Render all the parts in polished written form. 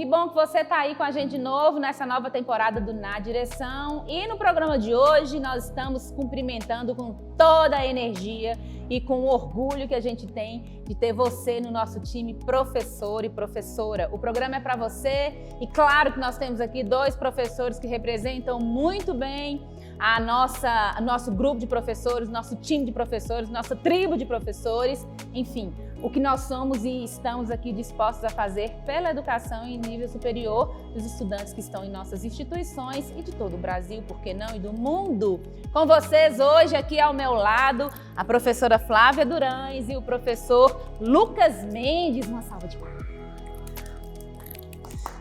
Que bom que você está aí com a gente de novo nessa nova temporada do Na Direção. E no programa de hoje nós estamos cumprimentando com toda a energia e com o orgulho que a gente tem de ter você no nosso time, professor e professora. O programa é para você e claro que nós temos aqui dois professores que representam muito bem nosso grupo de professores, nosso time de professores, nossa tribo de professores, enfim, o que nós somos e estamos aqui dispostos a fazer pela educação em nível superior dos estudantes que estão em nossas instituições e de todo o Brasil, por que não, e do mundo. Com vocês hoje aqui ao meu lado, a professora Flávia Durães e o professor Lucas Mendes. Uma salva de palmas.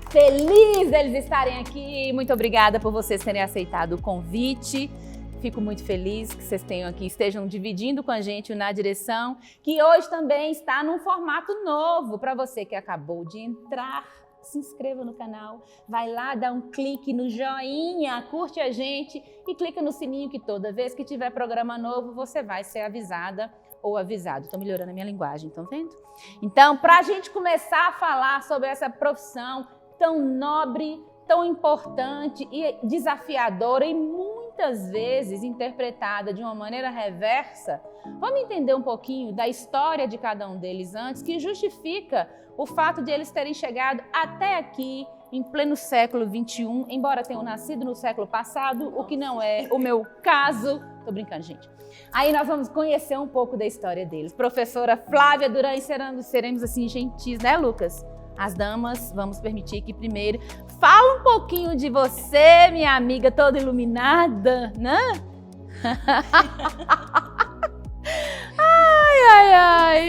Feliz deles estarem aqui. Muito obrigada por vocês terem aceitado o convite. Fico muito feliz que vocês tenham aqui, estejam dividindo com a gente o Na Direção, que hoje também está num formato novo. Para você que acabou de entrar, se inscreva no canal, vai lá, dá um clique no joinha, curte a gente e clica no sininho que toda vez que tiver programa novo, você vai ser avisada ou avisado. Estou melhorando a minha linguagem, estão vendo? Então, para a gente começar a falar sobre essa profissão tão nobre, tão importante e desafiadora e muitas vezes interpretada de uma maneira reversa, vamos entender um pouquinho da história de cada um deles antes, que justifica o fato de eles terem chegado até aqui em pleno século XXI, embora tenham nascido no século passado, o que não é o meu caso. Tô brincando, gente. Aí nós vamos conhecer um pouco da história deles. Professora Flávia Durães, seremos assim gentis, né, Lucas? As damas, vamos permitir que primeiro fala um pouquinho de você, minha amiga toda iluminada, né? Ai, ai, ai.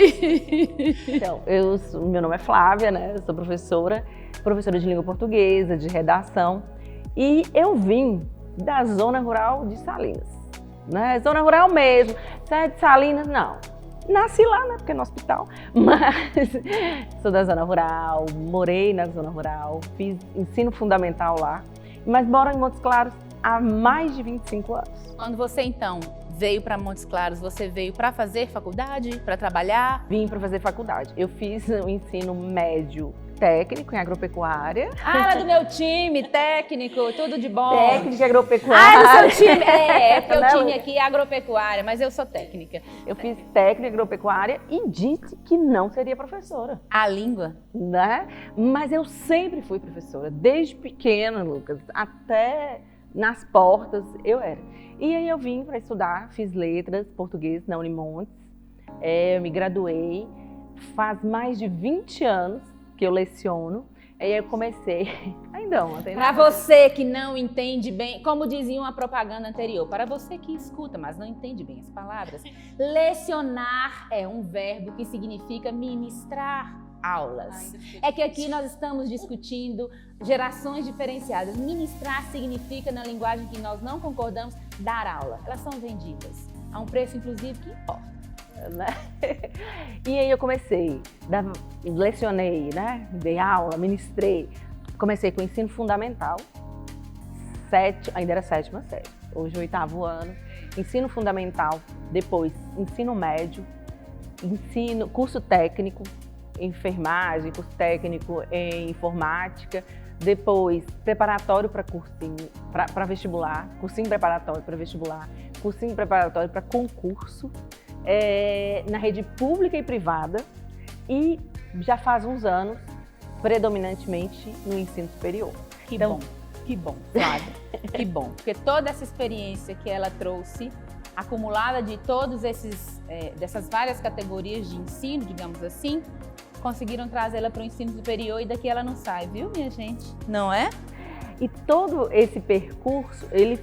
Então, meu nome é Flávia, né? Eu sou professora de língua portuguesa, de redação. E eu vim da zona rural de Salinas, né? Zona rural mesmo. Você é de Salinas? Não. Nasci lá, né, porque é no hospital, mas sou da zona rural, morei na zona rural, fiz ensino fundamental lá, mas moro em Montes Claros há mais de 25 anos. Quando você, então, veio para Montes Claros, você veio para fazer faculdade, para trabalhar? Vim para fazer faculdade. Eu fiz o ensino médio técnico em agropecuária. Ah, era do meu time, técnico, tudo de bom. Técnica agropecuária. Ah, do seu time. Porque o time aqui é agropecuária, mas eu sou técnica. Eu fiz técnica agropecuária e disse que não seria professora. A língua? Né? Mas eu sempre fui professora, desde pequena, Lucas, até nas portas eu era. E aí eu vim para estudar, fiz letras, português na Unimontes, eu me graduei, faz mais de 20 anos que eu leciono, aí eu comecei, ainda ontem. Para você que não entende bem, como dizia uma propaganda anterior, para você que escuta, mas não entende bem as palavras, lecionar é um verbo que significa ministrar aulas. É que aqui nós estamos discutindo gerações diferenciadas. Ministrar significa, na linguagem que nós não concordamos, dar aula. Elas são vendidas a um preço, inclusive, que importa. Né? E aí eu comecei, lecionei, né? Dei aula, ministrei. Comecei com o ensino fundamental, ainda era 7ª série, hoje 8º ano. Ensino fundamental, depois ensino médio, curso técnico em enfermagem, curso técnico em informática, depois preparatório para cursinho, para vestibular, cursinho preparatório para vestibular, cursinho preparatório para concurso, na rede pública e privada, e já faz uns anos, predominantemente no ensino superior. Que bom, Flávia, que bom, porque toda essa experiência que ela trouxe, acumulada de todos dessas várias categorias de ensino, digamos assim, conseguiram trazê-la para o ensino superior e daqui ela não sai, viu, minha gente? Não é? E todo esse percurso, ele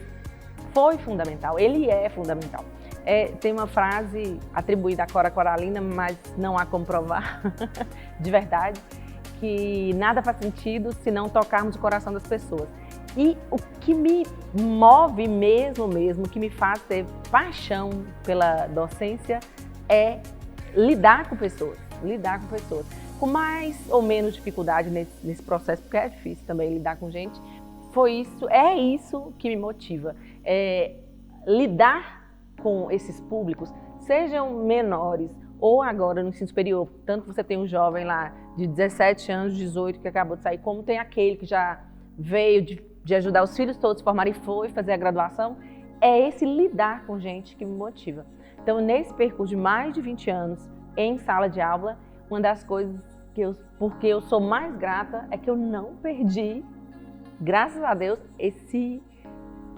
foi fundamental, ele é fundamental. Tem uma frase atribuída a Cora Coralina, mas não há como provar, de verdade, que nada faz sentido se não tocarmos o coração das pessoas. E o que me move mesmo, que me faz ter paixão pela docência é lidar com pessoas, com mais ou menos dificuldade nesse processo, porque é difícil também lidar com gente. É isso que me motiva, lidar com esses públicos, sejam menores ou agora no ensino superior, tanto que você tem um jovem lá de 17 anos, 18, que acabou de sair, como tem aquele que já veio de ajudar os filhos todos a se formarem e foi fazer a graduação, é esse lidar com gente que me motiva. Então, nesse percurso de mais de 20 anos em sala de aula, uma das coisas porque eu sou mais grata é que eu não perdi, graças a Deus,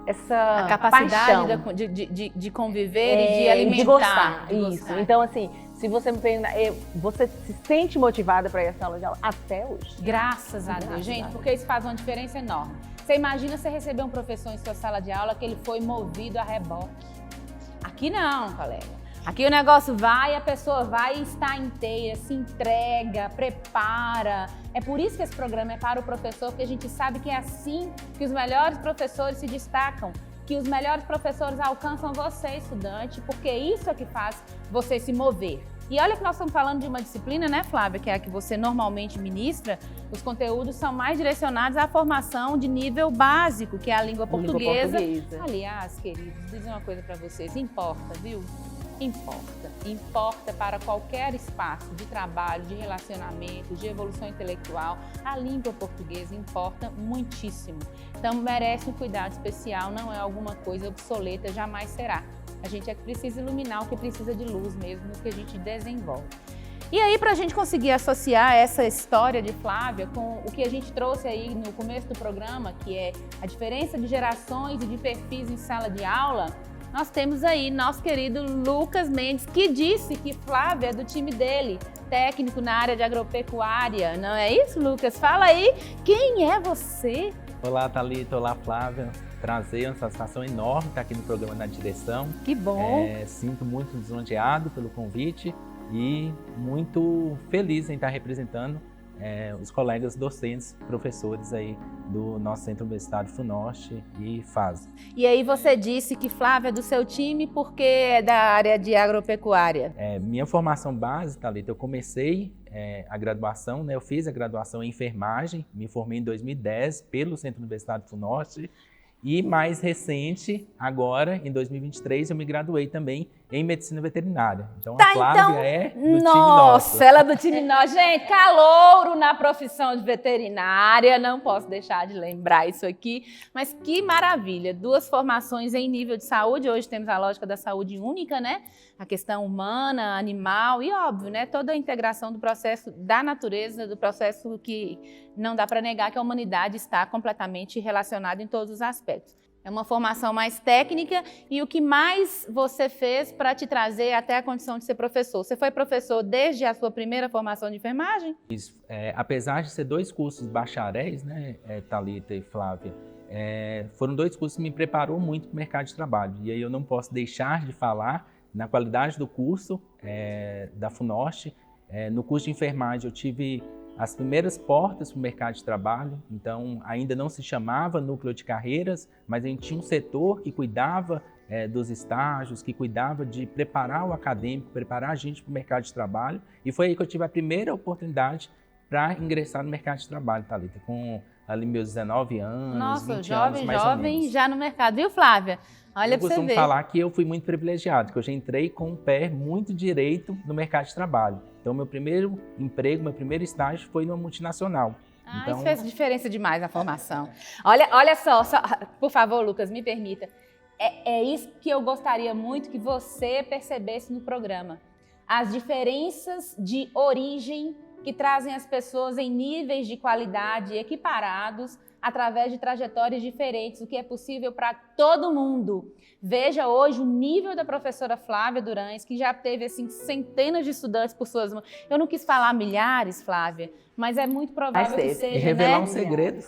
essa a capacidade paixão. de conviver e de alimentar. De gostar, de isso. gostar. Então, assim, se você me perguntar, você se sente motivada para ir à sala de aula até hoje? Graças a Deus, gente, porque isso faz uma diferença enorme. Você imagina você receber um professor em sua sala de aula que ele foi movido a reboque. Aqui não, colega. Aqui o negócio vai, a pessoa vai e está inteira, se entrega, prepara. É por isso que esse programa é para o professor, porque a gente sabe que é assim que os melhores professores se destacam, que os melhores professores alcançam você, estudante, porque isso é que faz você se mover. E olha que nós estamos falando de uma disciplina, né, Flávia, que é a que você normalmente ministra, os conteúdos são mais direcionados à formação de nível básico, que é a língua portuguesa. Aliás, queridos, vou dizer uma coisa para vocês, importa, viu? Importa para qualquer espaço de trabalho, de relacionamento, de evolução intelectual, a língua portuguesa importa muitíssimo. Então merece um cuidado especial, não é alguma coisa obsoleta, jamais será. A gente é que precisa iluminar o que precisa de luz mesmo no que a gente desenvolve. E aí, para a gente conseguir associar essa história de Flávia com o que a gente trouxe aí no começo do programa, que é a diferença de gerações e de perfis em sala de aula, nós temos aí nosso querido Lucas Mendes, que disse que Flávia é do time dele, técnico na área de agropecuária. Não é isso, Lucas? Fala aí, quem é você? Olá, Thalita. Olá, Flávia. Prazer, uma satisfação enorme estar aqui no programa Na Direção. Que bom! Sinto muito lisonjeado pelo convite e muito feliz em estar representando os colegas docentes, professores aí do nosso Centro Universitário FUNORTE e FASO. E aí você disse que Flávia é do seu time porque é da área de agropecuária. Minha formação base, Thalita, eu comecei a graduação, né? Eu fiz a graduação em enfermagem, me formei em 2010 pelo Centro Universitário FUNORTE e mais recente, agora em 2023, eu me graduei também em medicina veterinária. Então a Flávia é do time nosso. Nossa, ela é do time nosso. Gente, calouro na profissão de veterinária, não posso deixar de lembrar isso aqui. Mas que maravilha, 2 formações em nível de saúde. Hoje temos a lógica da saúde única, né? A questão humana, animal e, óbvio, né? Toda a integração do processo da natureza, do processo que não dá para negar que a humanidade está completamente relacionada em todos os aspectos. É uma formação mais técnica e o que mais você fez para te trazer até a condição de ser professor? Você foi professor desde a sua primeira formação de enfermagem? Isso, apesar de ser 2 cursos bacharéis, né, Thalita e Flávia, foram 2 cursos que me preparou muito para o mercado de trabalho. E aí eu não posso deixar de falar na qualidade do curso da FUNORTE. No curso de enfermagem eu tive as primeiras portas para o mercado de trabalho, então ainda não se chamava núcleo de carreiras, mas a gente tinha um setor que cuidava dos estágios, que cuidava de preparar o acadêmico, preparar a gente para o mercado de trabalho, e foi aí que eu tive a primeira oportunidade para ingressar no mercado de trabalho, Thalita, com ali meus 19 anos, Nossa, 20 anos mais ou jovem menos. já no mercado, viu, Flávia? Olha para você ver. Eu costumo falar que eu fui muito privilegiado, que eu já entrei com um pé muito direito no mercado de trabalho. Então, meu primeiro emprego, meu primeiro estágio foi numa multinacional. Então, isso fez diferença demais na formação. Olha só, por favor, Lucas, me permita. É isso que eu gostaria muito que você percebesse no programa. As diferenças de origem que trazem as pessoas em níveis de qualidade equiparados através de trajetórias diferentes, o que é possível para todo mundo. Veja hoje o nível da professora Flávia Durães, que já teve assim, centenas de estudantes por suas mãos. Eu não quis falar milhares, Flávia, mas é muito provável que seja, e revelar né? um segredo,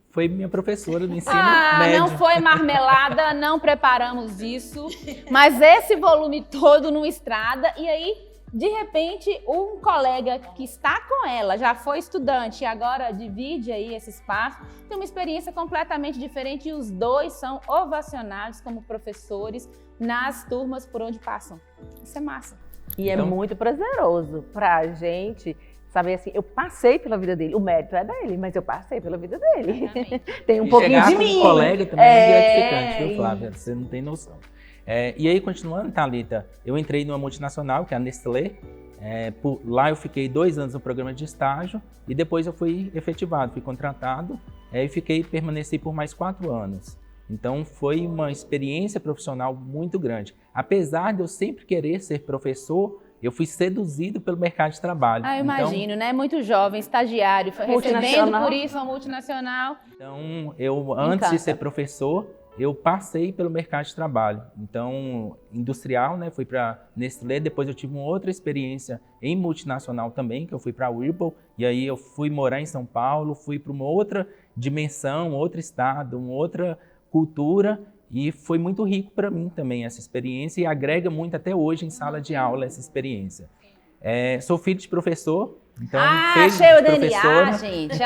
foi minha professora no ensino médio. Não foi marmelada, não preparamos isso, mas esse volume todo no Estrada, e aí de repente, um colega que está com ela, já foi estudante e agora divide aí esse espaço, tem uma experiência completamente diferente e os 2 são ovacionados como professores nas turmas por onde passam. Isso é massa. E é muito prazeroso pra gente saber assim, eu passei pela vida dele, o mérito é dele, mas eu passei pela vida dele. Tem um pouquinho de mim. Um colega também é gratificante, viu, Flávia? Você não tem noção. E aí, continuando, Thalita, eu entrei numa multinacional, que é a Nestlé. Lá eu fiquei 2 anos no programa de estágio e depois eu fui efetivado, fui contratado e permaneci por mais 4 anos. Então foi uma experiência profissional muito grande. Apesar de eu sempre querer ser professor, eu fui seduzido pelo mercado de trabalho. Eu imagino, né? Muito jovem, estagiário, recebendo por isso uma multinacional. Então, antes de ser professor, eu passei pelo mercado de trabalho. Então, industrial, né? Fui para Nestlé, depois eu tive uma outra experiência em multinacional também, que eu fui para a Whirlpool, e aí eu fui morar em São Paulo, fui para uma outra dimensão, outro estado, uma outra cultura, e foi muito rico para mim também essa experiência e agrega muito até hoje em sala de aula essa experiência. Sou filho de professor, então achei o DNA, gente.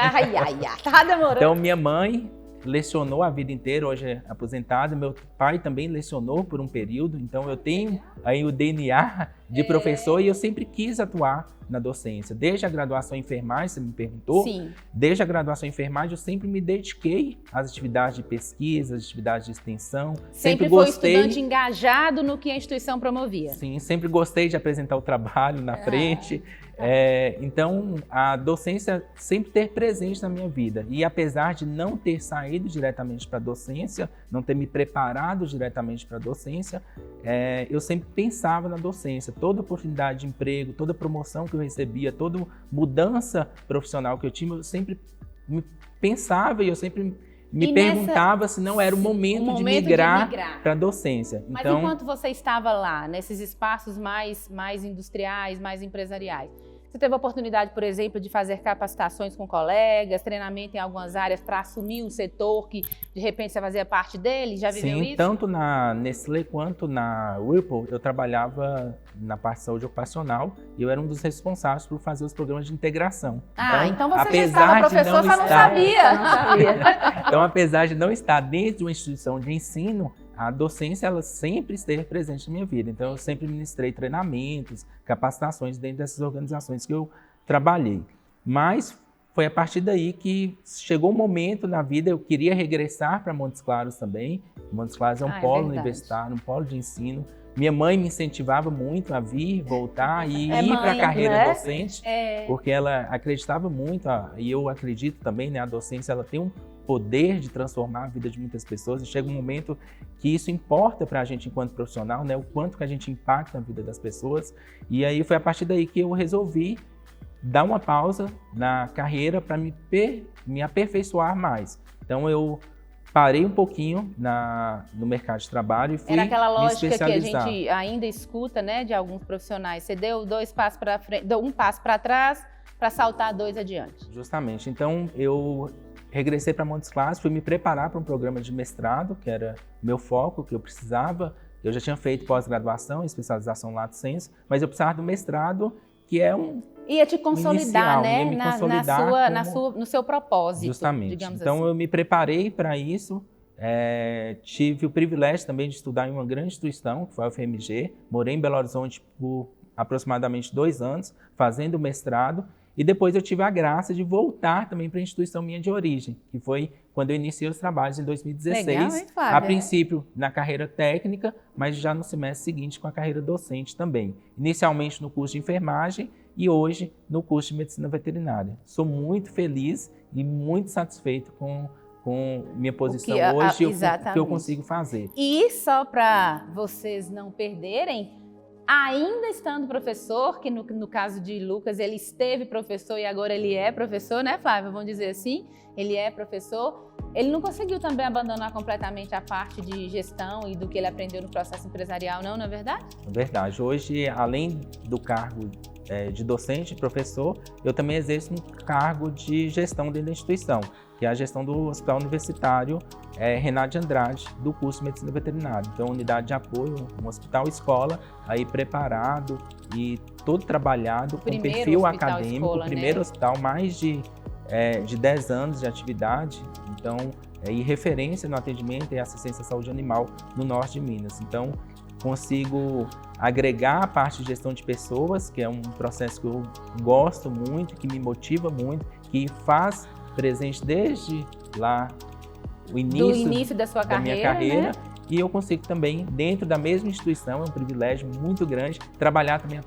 Tá demorando. Então minha mãe lecionou a vida inteira, hoje é aposentada, meu pai também lecionou por um período, então eu tenho aí o DNA de professor e eu sempre quis atuar na docência. Desde a graduação em enfermagem, você me perguntou, Sim. Desde a graduação em enfermagem eu sempre me dediquei às atividades de pesquisa, às atividades de extensão. Sempre foi estudante engajado no que a instituição promovia. Sim, sempre gostei de apresentar o trabalho na frente. Então, a docência sempre ter presente na minha vida. E apesar de não ter saído diretamente para a docência, não ter me preparado diretamente para a docência, eu sempre pensava na docência. Toda oportunidade de emprego, toda promoção que eu recebia, toda mudança profissional que eu tinha, eu sempre pensava e eu sempre me perguntava se não era o momento de migrar para a docência. Mas enquanto você estava lá, nesses espaços mais industriais, mais empresariais, você teve a oportunidade, por exemplo, de fazer capacitações com colegas, treinamento em algumas áreas para assumir um setor que, de repente, você fazia parte dele? Já viveu isso? Sim, tanto na Nestlé quanto na Whirlpool, eu trabalhava na parte de saúde ocupacional e eu era um dos responsáveis por fazer os programas de integração. Então você já estava professor, só não sabia. Então, apesar de não estar dentro de uma instituição de ensino, a docência, ela sempre esteve presente na minha vida. Então, eu sempre ministrei treinamentos, capacitações dentro dessas organizações que eu trabalhei. Mas foi a partir daí que chegou um momento na vida, eu queria regressar para Montes Claros também. Montes Claros é um polo universitário, um polo de ensino. Minha mãe me incentivava muito a vir, voltar e ir para a carreira docente, porque ela acreditava muito, e eu acredito também, né, a docência ela tem um poder de transformar a vida de muitas pessoas e chega um momento que isso importa para a gente enquanto profissional, né, o quanto que a gente impacta na vida das pessoas. E aí foi a partir daí que eu resolvi dar uma pausa na carreira para me aperfeiçoar mais. Então eu parei um pouquinho no mercado de trabalho e fui me especializar. Era aquela lógica que a gente ainda escuta, né, de alguns profissionais. Você deu 2 passos para frente, deu 1 passo para trás para saltar 2 adiante. Justamente. Então eu regressei para Montes Claros, fui me preparar para um programa de mestrado, que era meu foco, que eu precisava. Eu já tinha feito pós-graduação, especialização lato sensu, mas eu precisava do mestrado, que é ia te consolidar, inicial, né, no seu propósito. Justamente. Digamos então assim. Eu me preparei para isso. Tive o privilégio também de estudar em uma grande instituição, que foi a UFMG. Morei em Belo Horizonte por aproximadamente 2 anos, fazendo o mestrado. E depois eu tive a graça de voltar também para a instituição minha de origem, que foi quando eu iniciei os trabalhos em 2016. Legal, hein, Flávia? A princípio na carreira técnica, mas já no semestre seguinte com a carreira docente também. Inicialmente no curso de enfermagem e hoje no curso de medicina veterinária. Sou muito feliz e muito satisfeito com minha posição hoje e o que eu consigo fazer. E só para vocês não perderem, ainda estando professor, que no caso de Lucas, ele esteve professor e agora ele é professor, né, Flávia? Vamos dizer assim, ele é professor. Ele não conseguiu também abandonar completamente a parte de gestão e do que ele aprendeu no processo empresarial, não é verdade? É verdade. Hoje, além do cargo de docente, professor, eu também exerço um cargo de gestão dentro da instituição, que é a gestão do Hospital Universitário Renato de Andrade, do curso de Medicina Veterinária. Então, unidade de apoio, um hospital-escola, aí preparado e todo trabalhado com perfil acadêmico, o primeiro hospital, mais de 10 anos de atividade, então, e referência no atendimento e assistência à saúde animal no norte de Minas. Então, consigo agregar a parte de gestão de pessoas, que é um processo que eu gosto muito, que me motiva muito, que faz presente desde lá o início da sua carreira, minha carreira, né? E eu consigo também, dentro da mesma instituição, é um privilégio muito grande, trabalhar também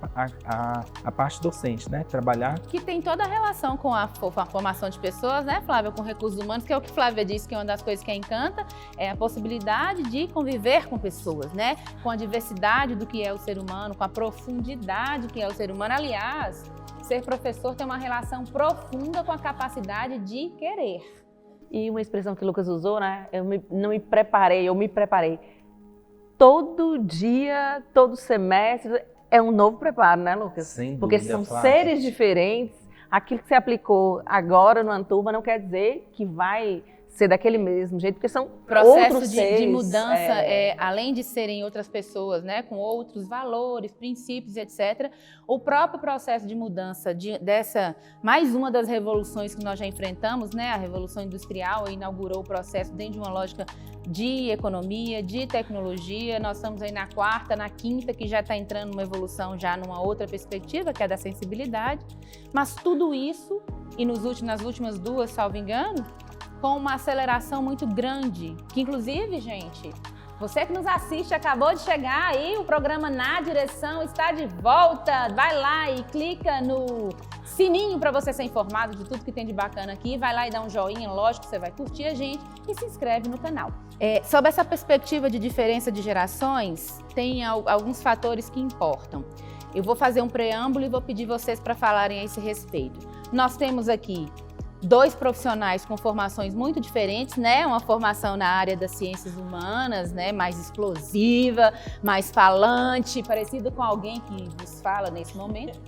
a parte docente, né? Trabalhar... Que tem toda a relação com a formação de pessoas, né, Flávia? Com recursos humanos, que é o que Flávia disse, que é uma das coisas que a encanta, é a possibilidade de conviver com pessoas, né? Com a diversidade do que é o ser humano, com a profundidade que é o ser humano. Aliás, ser professor tem uma relação profunda com a capacidade de querer. E uma expressão que o Lucas usou, né? Eu me preparei. Todo dia, todo semestre, é um novo preparo, né, Lucas? Sem Porque dúvida, são Flávia. seres diferentes. Aquilo que você aplicou agora numa turma não quer dizer que vai ser daquele mesmo jeito, porque são Processo outros de seres. mudança, além de serem outras pessoas, né, com outros valores, princípios, etc., o próprio processo de mudança dessa, mais uma das revoluções que nós já enfrentamos, né, a Revolução Industrial inaugurou o processo dentro de uma lógica de economia, de tecnologia. Nós estamos aí na quarta, na quinta, que já está entrando numa evolução já numa outra perspectiva, que é da sensibilidade. Mas tudo isso, e nas últimas duas, salvo engano, com uma aceleração muito grande, que inclusive, gente, você que nos assiste, acabou de chegar aí, o programa Na Direção está de volta. Vai lá e clica no sininho para você ser informado de tudo que tem de bacana aqui. Vai lá e dá um joinha, lógico que você vai curtir a gente e se inscreve no canal. Sob essa perspectiva de diferença de gerações, tem alguns fatores que importam. Eu vou fazer um preâmbulo e vou pedir vocês para falarem a esse respeito. Nós temos aqui dois profissionais com formações muito diferentes, né? Uma formação na área das ciências humanas, né? Mais explosiva, mais falante, parecido com alguém que vos fala nesse momento.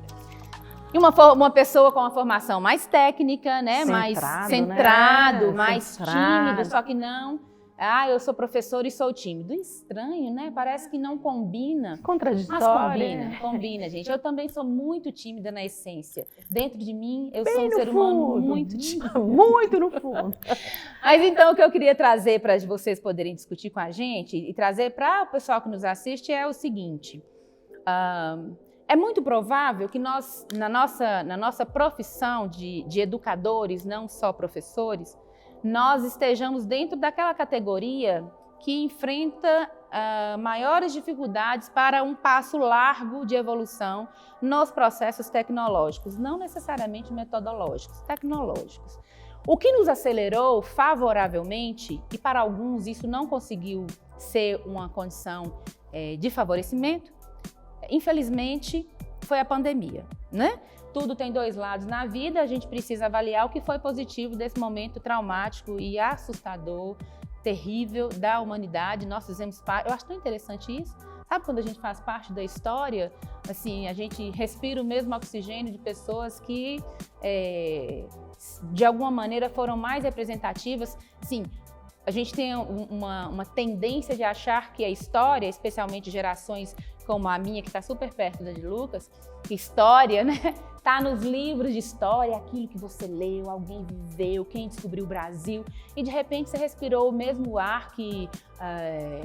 E uma pessoa com uma formação mais técnica, né? Mais centrado, né? Mais tímido, só que não... Ah, eu sou professor e sou tímido. Estranho, né? Parece que não combina. Contraditório. Mas combina, gente. Eu também sou muito tímida na essência. Dentro de mim, eu sou um ser humano muito tímido. Muito no fundo. Mas então, o que eu queria trazer para vocês poderem discutir com a gente e trazer para o pessoal que nos assiste é o seguinte. É muito provável que nós, na nossa profissão de educadores, não só professores, nós estejamos dentro daquela categoria que enfrenta maiores dificuldades para um passo largo de evolução nos processos tecnológicos, não necessariamente metodológicos, tecnológicos. O que nos acelerou favoravelmente, e para alguns isso não conseguiu ser uma condição de favorecimento, infelizmente foi a pandemia, né? Tudo tem dois lados na vida, a gente precisa avaliar o que foi positivo desse momento traumático e assustador, terrível da humanidade. Nós fizemos parte, eu acho tão interessante isso. Sabe quando a gente faz parte da história, assim, a gente respira o mesmo oxigênio de pessoas que, de alguma maneira, foram mais representativas. Assim, a gente tem uma tendência de achar que a história, especialmente gerações como a minha, que está super perto da de Lucas, história, né? Tá nos livros de história, aquilo que você leu, alguém viveu, quem descobriu o Brasil, e de repente você respirou o mesmo ar que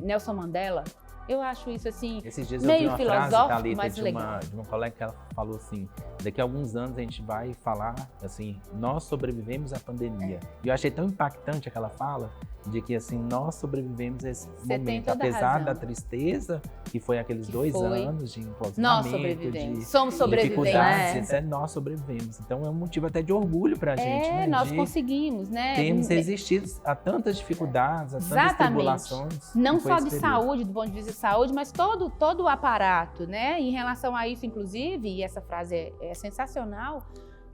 Nelson Mandela. Eu acho isso assim, Esses dias meio eu vi uma filosófico, frase, Thalita, mas legal. de uma colega que ela falou assim, daqui a alguns anos a gente vai falar assim, nós sobrevivemos à pandemia. E eu achei tão impactante aquela fala, de que assim, nós sobrevivemos a esse momento, apesar da tristeza, que foi aqueles 2 anos de implosionamento, nós sobrevivemos, somos sobreviventes. Dificuldades, nós sobrevivemos. Então é um motivo até de orgulho pra gente, né? Nós conseguimos, né? Temos resistido a tantas dificuldades, a tantas tribulações. Não só de saúde, do ponto de vista de saúde, mas todo o aparato, né? Em relação a isso, inclusive, e essa frase é sensacional,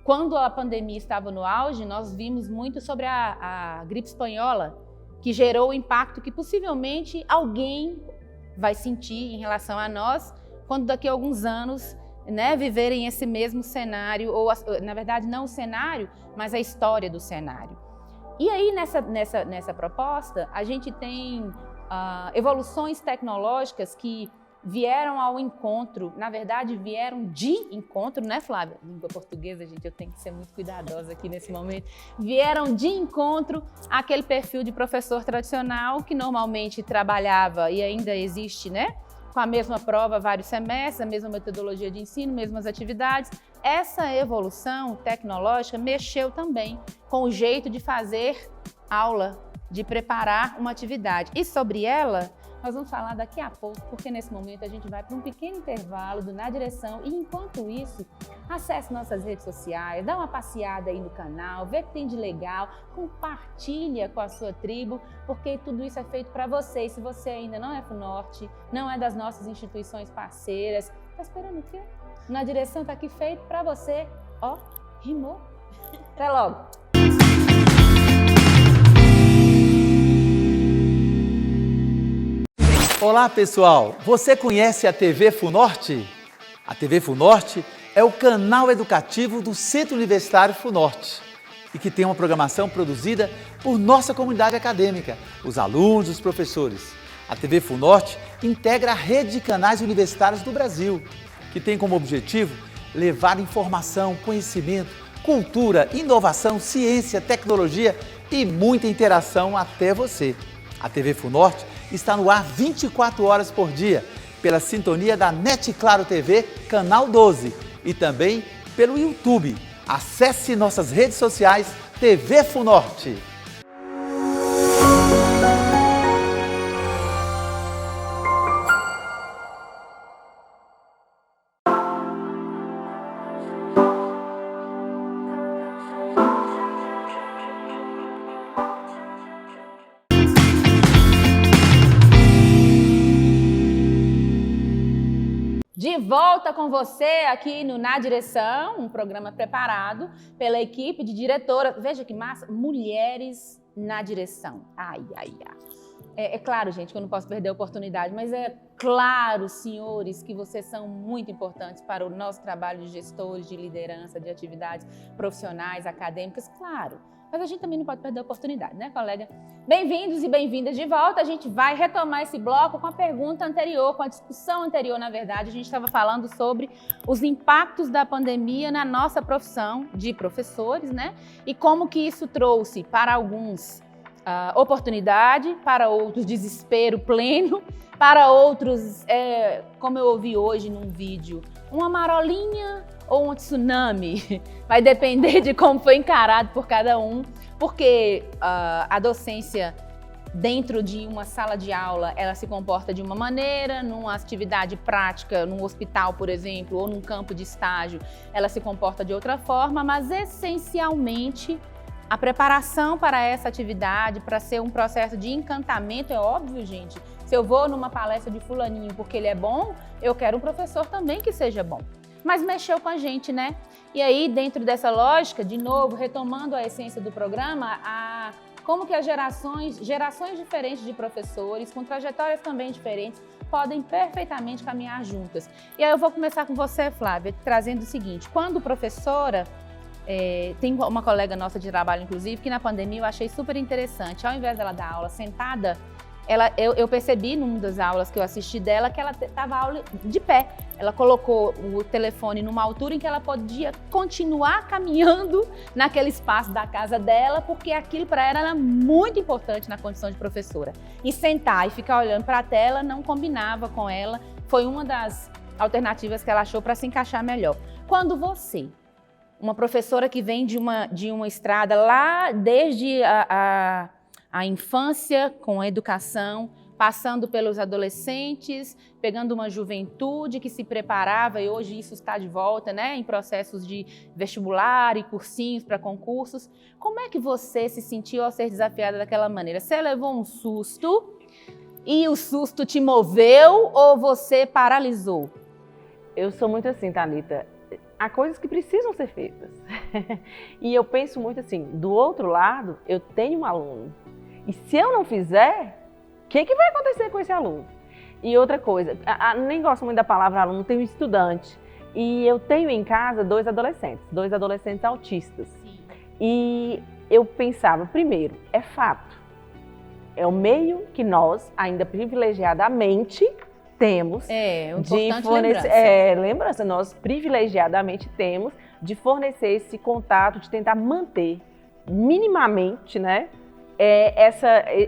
quando a pandemia estava no auge, nós vimos muito sobre a gripe espanhola, que gerou o impacto que possivelmente alguém vai sentir em relação a nós, quando daqui a alguns anos, né, viverem esse mesmo cenário, ou na verdade não o cenário, mas a história do cenário. E aí nessa proposta, a gente tem evoluções tecnológicas que vieram ao encontro, na verdade vieram de encontro, né, Flávia? Língua portuguesa, gente, eu tenho que ser muito cuidadosa aqui nesse momento. Vieram de encontro àquele perfil de professor tradicional que normalmente trabalhava e ainda existe, né? Com a mesma prova, vários semestres, a mesma metodologia de ensino, mesmas atividades. Essa evolução tecnológica mexeu também com o jeito de fazer aula, de preparar uma atividade. E sobre ela, Nós vamos falar daqui a pouco, porque nesse momento a gente vai para um pequeno intervalo do Na Direção e enquanto isso, acesse nossas redes sociais, dá uma passeada aí no canal, vê o que tem de legal, compartilha com a sua tribo, porque tudo isso é feito para você. E se você ainda não é FUNORTE, não é das nossas instituições parceiras, tá esperando o quê? Na Direção tá aqui feito para você. Ó, rimou. Até logo. Olá pessoal, você conhece a TV FUNORTE? A TV FUNORTE é o canal educativo do Centro Universitário FUNORTE e que tem uma programação produzida por nossa comunidade acadêmica, os alunos e os professores. A TV FUNORTE integra a rede de canais universitários do Brasil, que tem como objetivo levar informação, conhecimento, cultura, inovação, ciência, tecnologia e muita interação até você. A TV FUNORTE está no ar 24 horas por dia, pela sintonia da NET Claro TV, canal 12, e também pelo YouTube. Acesse nossas redes sociais, TV FUNORTE. De volta com você aqui no Na Direção, um programa preparado pela equipe de diretoras. Veja que massa, mulheres na direção. Ai, ai, ai. É claro, gente, que eu não posso perder a oportunidade, mas é claro, senhores, que vocês são muito importantes para o nosso trabalho de gestores, de liderança, de atividades profissionais, acadêmicas, claro. Mas a gente também não pode perder a oportunidade, né, colega? Bem-vindos e bem-vindas de volta. A gente vai retomar esse bloco com a pergunta anterior, com a discussão anterior, na verdade. A gente estava falando sobre os impactos da pandemia na nossa profissão de professores, né? E como que isso trouxe para alguns oportunidade, para outros desespero pleno, para outros, como eu ouvi hoje num vídeo, uma marolinha ou um tsunami. Vai depender de como foi encarado por cada um, porque a docência dentro de uma sala de aula, ela se comporta de uma maneira, numa atividade prática, num hospital, por exemplo, ou num campo de estágio, ela se comporta de outra forma, mas essencialmente a preparação para essa atividade, para ser um processo de encantamento, é óbvio, gente. Se eu vou numa palestra de fulaninho porque ele é bom, eu quero um professor também que seja bom. Mas mexeu com a gente, né? E aí, dentro dessa lógica, de novo, retomando a essência do programa, como que as gerações diferentes de professores, com trajetórias também diferentes, podem perfeitamente caminhar juntas. E aí eu vou começar com você, Flávia, trazendo o seguinte: quando professora, tem uma colega nossa de trabalho, inclusive, que na pandemia eu achei super interessante. Ao invés dela dar aula sentada, eu percebi numa das aulas que eu assisti dela que ela estava aula de pé. Ela colocou o telefone numa altura em que ela podia continuar caminhando naquele espaço da casa dela, porque aquilo para ela era muito importante na condição de professora. E sentar e ficar olhando para a tela não combinava com ela. Foi uma das alternativas que ela achou para se encaixar melhor. Quando você, uma professora que vem de uma estrada lá desde a infância com a educação, passando pelos adolescentes, pegando uma juventude que se preparava e hoje isso está de volta, né, em processos de vestibular e cursinhos para concursos. Como é que você se sentiu ao ser desafiada daquela maneira? Você levou um susto e o susto te moveu ou você paralisou? Eu sou muito assim, Thalita. Há coisas que precisam ser feitas. E eu penso muito assim, do outro lado, eu tenho um aluno. E se eu não fizer, o que vai acontecer com esse aluno? E outra coisa, nem gosto muito da palavra aluno, tenho um estudante. E eu tenho em casa dois adolescentes autistas. Sim. E eu pensava, primeiro, é fato, é o meio que nós, ainda privilegiadamente, temos de fornecer. Lembrança, nós privilegiadamente temos de fornecer esse contato, de tentar manter minimamente, né,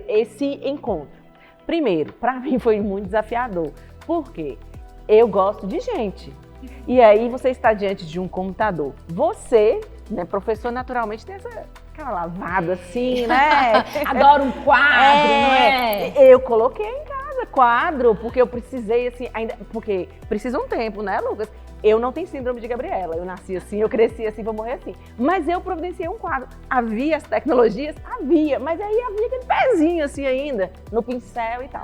esse encontro. Primeiro, para mim foi muito desafiador, porque eu gosto de gente. E aí você está diante de um computador. Você, né, professor, naturalmente tem aquela lavada assim, né? Adoro um quadro, não é? Eu coloquei em casa casa, quadro, porque eu precisei, assim, ainda, porque precisa um tempo, né, Lucas? Eu não tenho síndrome de Gabriela, eu nasci assim, eu cresci assim, vou morrer assim. Mas eu providenciei um quadro. Havia as tecnologias? Havia, mas aí havia aquele pezinho assim ainda, no pincel e tal.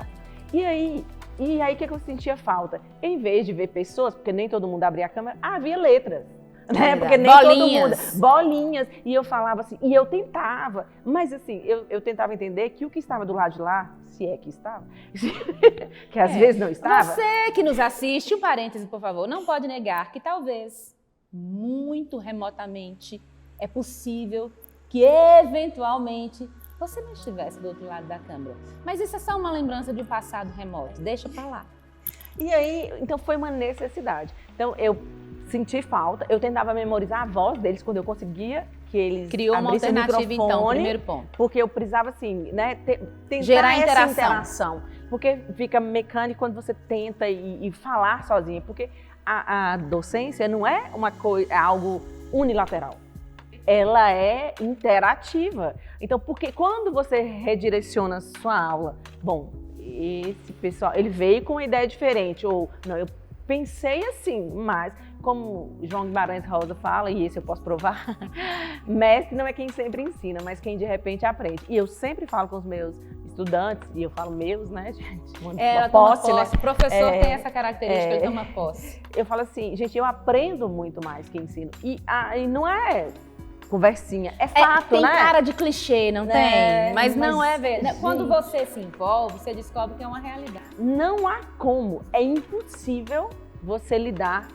E aí o que eu sentia falta? Em vez de ver pessoas, porque nem todo mundo abria a câmera, havia letras. Né? Porque nem bolinhas. todo mundo. Bolinhas. E eu falava assim, e eu tentava. Mas assim, eu tentava entender que o que estava do lado de lá, se é que estava, que às vezes não estava. Você que nos assiste, um parêntese, por favor, não pode negar que talvez, muito remotamente, é possível que eventualmente você não estivesse do outro lado da câmera. Mas isso é só uma lembrança de um passado remoto, deixa pra lá. E aí, então foi uma necessidade. Então eu senti falta, eu tentava memorizar a voz deles quando eu conseguia que eles criou uma abrissem o alternativa, microfone, então, primeiro ponto. porque eu precisava, assim, né, tentar gerar essa interação. Porque fica mecânico quando você tenta e falar sozinha, porque a docência não é uma coisa, é algo unilateral. Ela é interativa. Então, porque quando você redireciona a sua aula, bom, esse pessoal, ele veio com uma ideia diferente, ou não, eu pensei assim, mas como João Guimarães Rosa fala, e esse eu posso provar, mestre não é quem sempre ensina, mas quem de repente aprende. E eu sempre falo com os meus estudantes, e eu falo meus, né, gente? Ela toma posse, né? O professor tem essa característica, ele toma posse. Eu falo assim, gente, eu aprendo muito mais que ensino. E não é conversinha, é fato, tem né? Tem cara de clichê, não tem? Mas não é verdade. Gente, quando você se envolve, você descobre que é uma realidade. Não há como, é impossível você lidar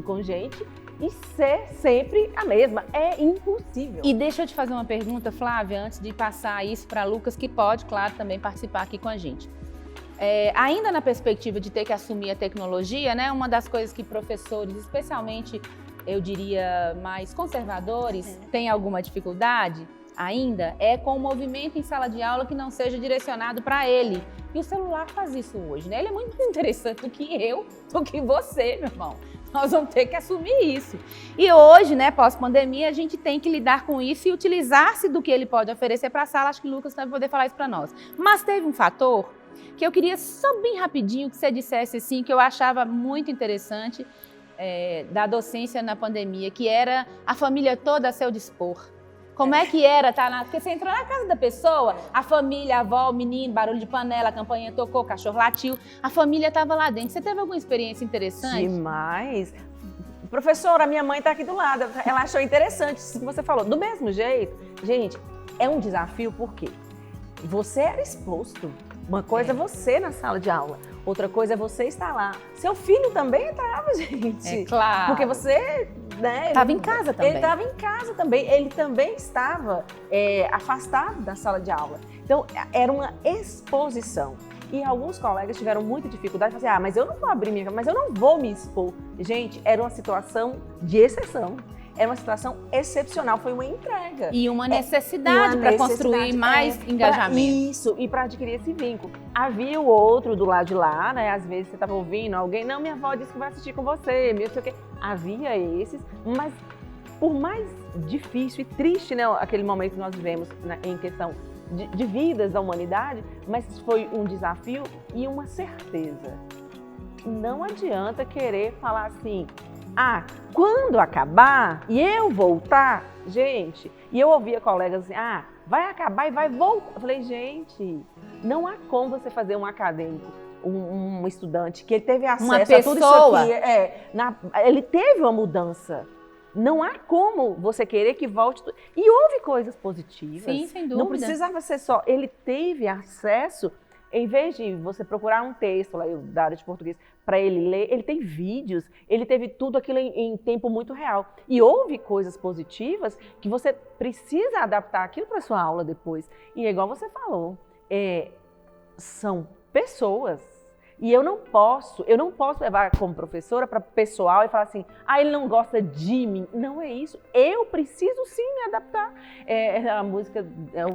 com gente e ser sempre a mesma. É impossível. E deixa eu te fazer uma pergunta, Flávia, antes de passar isso para Lucas, que pode, claro, também participar aqui com a gente. Ainda na perspectiva de ter que assumir a tecnologia, né? Uma das coisas que professores, especialmente, eu diria, mais conservadores, têm alguma dificuldade ainda, é com o movimento em sala de aula que não seja direcionado para ele. E o celular faz isso hoje, né? Ele é muito mais interessante do que eu, do que você, meu irmão. Nós vamos ter que assumir isso. E hoje, né, pós-pandemia, a gente tem que lidar com isso e utilizar-se do que ele pode oferecer para a sala. Acho que o Lucas vai poder falar isso para nós. Mas teve um fator que eu queria só bem rapidinho que você dissesse assim, que eu achava muito interessante da docência na pandemia, que era a família toda a seu dispor. Como é que era, porque você entrou na casa da pessoa, a família, a avó, o menino, barulho de panela, a campainha tocou, o cachorro latiu, a família estava lá dentro. Você teve alguma experiência interessante? Demais. Professora, minha mãe está aqui do lado, ela achou interessante isso que você falou. Do mesmo jeito, gente, é um desafio porque você era exposto. Uma coisa é você na sala de aula, outra coisa é você estar lá. Seu filho também estava, gente. É claro. Porque você, né? Estava em casa também. Ele estava em casa também. Ele também estava afastado da sala de aula. Então, era uma exposição. E alguns colegas tiveram muita dificuldade de fazer, mas eu não vou abrir minha câmera, mas eu não vou me expor. Gente, era uma situação de exceção. Era uma situação excepcional, foi uma entrega. E uma necessidade para construir mais engajamento. Isso, e para adquirir esse vínculo. Havia o outro do lado de lá, né? Às vezes você estava ouvindo alguém, não, minha avó disse que vai assistir com você, não sei o quê. Havia esses, mas por mais difícil e triste, né, aquele momento que nós vivemos em questão de vidas da humanidade, mas foi um desafio e uma certeza. Não adianta querer falar assim, quando acabar e eu voltar, gente, e eu ouvia colegas assim, vai acabar e vai voltar. Eu falei, gente, não há como você fazer um acadêmico, um estudante que ele teve acesso a tudo isso aqui, ele teve uma mudança. Não há como você querer que volte. E houve coisas positivas. Sim, sem dúvida. Não precisava ser só. Ele teve acesso, em vez de você procurar um texto lá da área de português para ele ler, ele tem vídeos, ele teve tudo aquilo em tempo muito real. E houve coisas positivas que você precisa adaptar aquilo para sua aula depois. E é igual você falou, são pessoas. E eu não posso levar como professora para pessoal e falar assim, ele não gosta de mim. Não é isso. Eu preciso sim me adaptar. A música,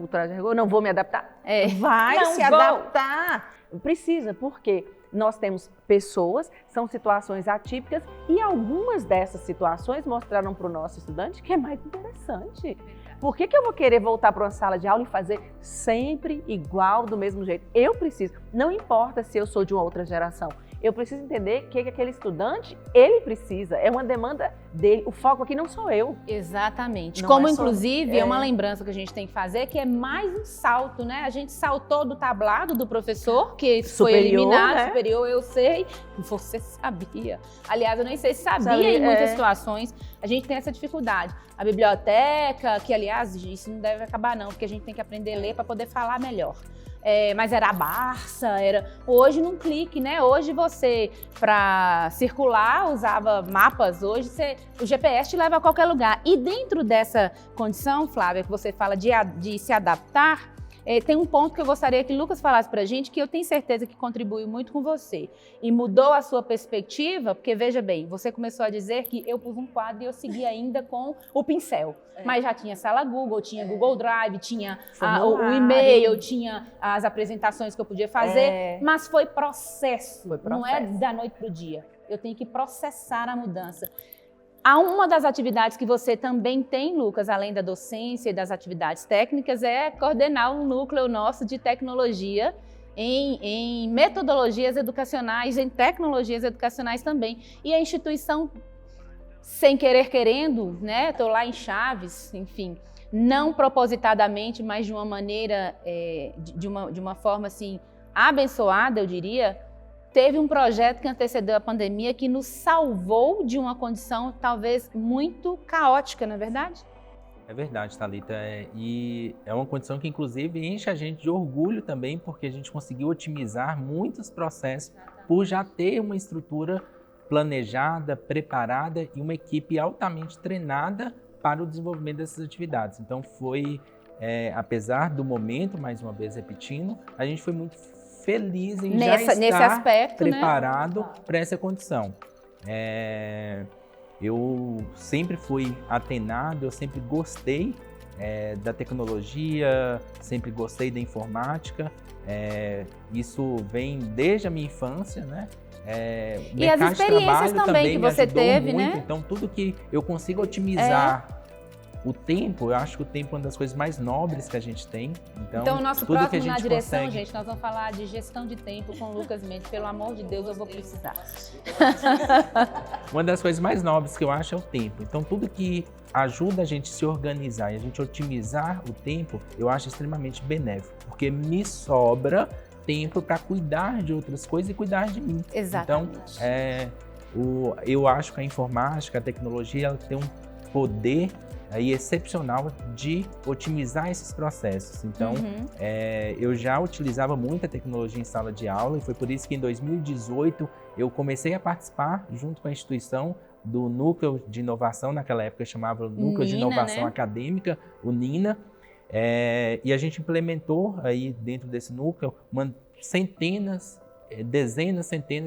o Traje a Rigor, não vou me adaptar. Vai se adaptar. Precisa, porque nós temos pessoas, são situações atípicas e algumas dessas situações mostraram para o nosso estudante que é mais interessante. Por que eu vou querer voltar para uma sala de aula e fazer sempre igual, do mesmo jeito? Eu preciso, não importa se eu sou de uma outra geração, eu preciso entender o que aquele estudante, ele precisa, é uma demanda dele. O foco aqui não sou eu. Exatamente. Não Como, é só- inclusive, é uma lembrança que a gente tem que fazer, que é mais um salto, né? A gente saltou do tablado do professor, que foi Superior, eliminado, né? superior, eu sei. Você sabia. Aliás, eu nem sei se sabia Sabia, em muitas é. situações. A gente tem essa dificuldade. A biblioteca, que, aliás, isso não deve acabar não, porque a gente tem que aprender a ler para poder falar melhor. Mas era a Barça, hoje num clique, né? Hoje você, para circular, usava mapas, hoje o GPS te leva a qualquer lugar. E dentro dessa condição, Flávia, que você fala de se adaptar, tem um ponto que eu gostaria que o Lucas falasse pra gente, que eu tenho certeza que contribuiu muito com você. E mudou a sua perspectiva, porque veja bem, você começou a dizer que eu pus um quadro e eu segui ainda com o pincel. Mas já tinha sala Google, tinha Google Drive, tinha o Formulário. e-mail, tinha as apresentações que eu podia fazer, mas foi processo, não é da noite pro dia. Eu tenho que processar a mudança. Há uma das atividades que você também tem, Lucas, além da docência e das atividades técnicas, é coordenar um núcleo nosso de tecnologia em metodologias educacionais, em tecnologias educacionais também. E a instituição, sem querer querendo, né? Estou lá em Chaves, enfim, não propositadamente, mas de uma maneira, de uma forma assim, abençoada, eu diria, teve um projeto que antecedeu a pandemia que nos salvou de uma condição talvez muito caótica, não é verdade? É verdade, Thalita. E é uma condição que, inclusive, enche a gente de orgulho também, porque a gente conseguiu otimizar muitos processos por já ter uma estrutura planejada, preparada e uma equipe altamente treinada para o desenvolvimento dessas atividades. Então, foi, apesar do momento, mais uma vez repetindo, a gente foi muito feliz em nesse aspecto, preparado, né, para essa condição. Eu sempre fui antenado, eu sempre gostei da tecnologia, sempre gostei da informática. Isso vem desde a minha infância, né? E as experiências também que você teve, muito, né? Então, tudo que eu consigo otimizar o tempo, eu acho que o tempo é uma das coisas mais nobres que a gente tem. Então, o nosso tudo próximo que a gente na direção, consegue... gente, nós vamos falar de gestão de tempo com o Lucas Mendes. Pelo amor de Deus, eu vou precisar. Uma das coisas mais nobres que eu acho é o tempo. Então, tudo que ajuda a gente a se organizar e a gente otimizar o tempo, eu acho extremamente benéfico, porque me sobra tempo para cuidar de outras coisas e cuidar de mim. Exatamente. Então, eu acho que a informática, a tecnologia, ela tem um poder aí excepcional de otimizar esses processos. Então, eu já utilizava muita tecnologia em sala de aula e foi por isso que em 2018 eu comecei a participar, junto com a instituição, do Núcleo de Inovação, naquela época chamava Núcleo de Inovação Acadêmica, o NINA, e a gente implementou aí dentro desse núcleo centenas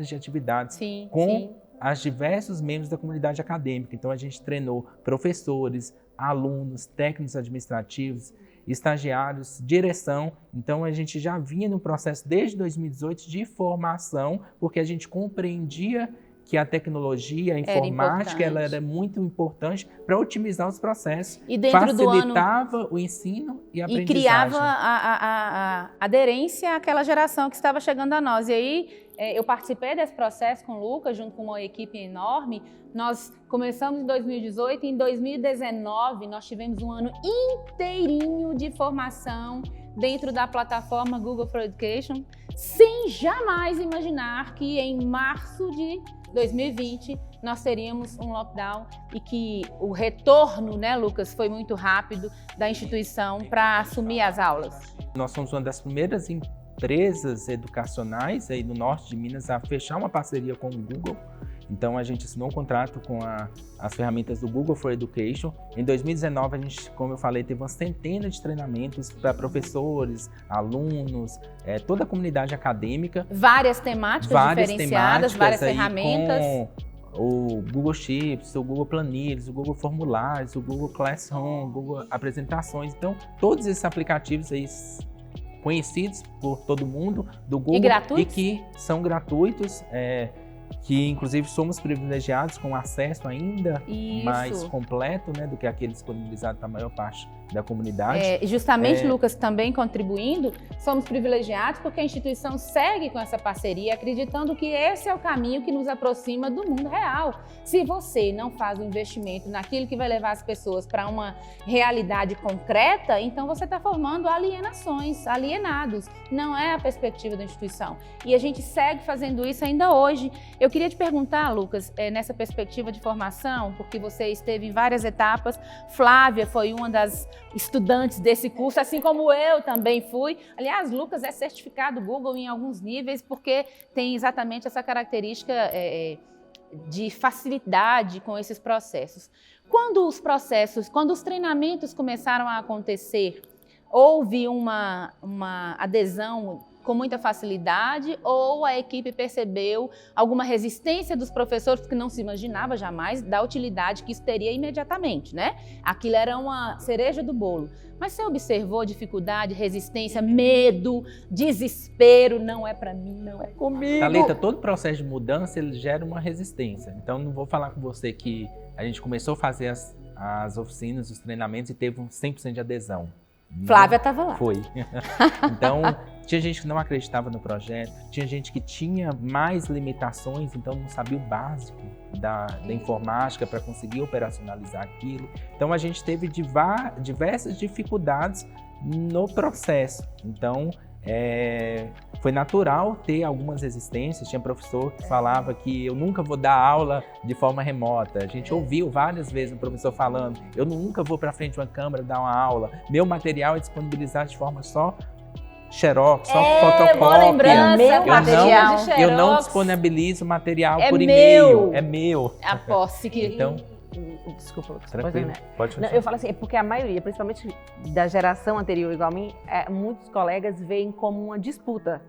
de atividades com as diversos membros da comunidade acadêmica. Então, a gente treinou professores, alunos, técnicos administrativos, estagiários, direção. Então, a gente já vinha no processo desde 2018 de formação, porque a gente compreendia que a tecnologia, a informática, ela era muito importante para otimizar os processos. E dentro facilitava o ensino e a aprendizagem. E criava a aderência àquela geração que estava chegando a nós. E aí, eu participei desse processo com o Lucas, junto com uma equipe enorme. Nós começamos em 2018 e em 2019 nós tivemos um ano inteirinho de formação dentro da plataforma Google for Education, sem jamais imaginar que em março de 2020 nós teríamos um lockdown e que o retorno, né, Lucas, foi muito rápido da instituição para assumir as aulas. Nós somos uma das primeiras empresas educacionais aí no norte de Minas a fechar uma parceria com o Google. Então, a gente assinou um contrato com as ferramentas do Google for Education. Em 2019, a gente, como eu falei, teve uma centena de treinamentos para professores, alunos, toda a comunidade acadêmica. Várias temáticas diferenciadas, várias ferramentas. Com o Google Sheets, o Google Planilhas, o Google Formulários, o Google Classroom, o Google Apresentações. Então, todos esses aplicativos aí conhecidos por todo mundo do Google e que são gratuitos, que inclusive somos privilegiados com acesso ainda mais completo, né, do que aquele disponibilizado para a maior parte da comunidade. Justamente, Lucas, também contribuindo, somos privilegiados porque a instituição segue com essa parceria, acreditando que esse é o caminho que nos aproxima do mundo real. Se você não faz o investimento naquilo que vai levar as pessoas para uma realidade concreta, então você está formando alienados. Não é a perspectiva da instituição. E a gente segue fazendo isso ainda hoje. Eu queria te perguntar, Lucas, nessa perspectiva de formação, porque você esteve em várias etapas, Flávia foi uma das estudantes desse curso, assim como eu também fui. Aliás, Lucas é certificado Google em alguns níveis, porque tem exatamente essa característica de facilidade com esses processos. Quando os treinamentos começaram a acontecer, houve uma adesão com muita facilidade ou a equipe percebeu alguma resistência dos professores, que não se imaginava jamais da utilidade que isso teria imediatamente, né? Aquilo era uma cereja do bolo. Mas você observou dificuldade, resistência, medo, desespero? Não é para mim, não é comigo. Thalita, todo processo de mudança ele gera uma resistência. Então não vou falar com você que a gente começou a fazer as oficinas, os treinamentos e teve um 100% de adesão. Flávia estava lá. Foi. Então, tinha gente que não acreditava no projeto, tinha gente que tinha mais limitações, então não sabia o básico da informática para conseguir operacionalizar aquilo. Então, a gente teve diversas dificuldades no processo. Então, foi natural ter algumas resistências. Tinha professor que falava que eu nunca vou dar aula de forma remota. A gente ouviu várias vezes o professor falando, eu nunca vou para frente de uma câmera dar uma aula. Meu material é disponibilizado de forma só xerox, só fotocópia. Boa lembrança, material de xerox. Eu não disponibilizo material por e-mail. É meu. Aposto que... Então, desculpa, Lucas. Tranquilo, pode continuar. Eu falo assim, é porque a maioria, principalmente da geração anterior igual a mim, muitos colegas veem como uma disputa.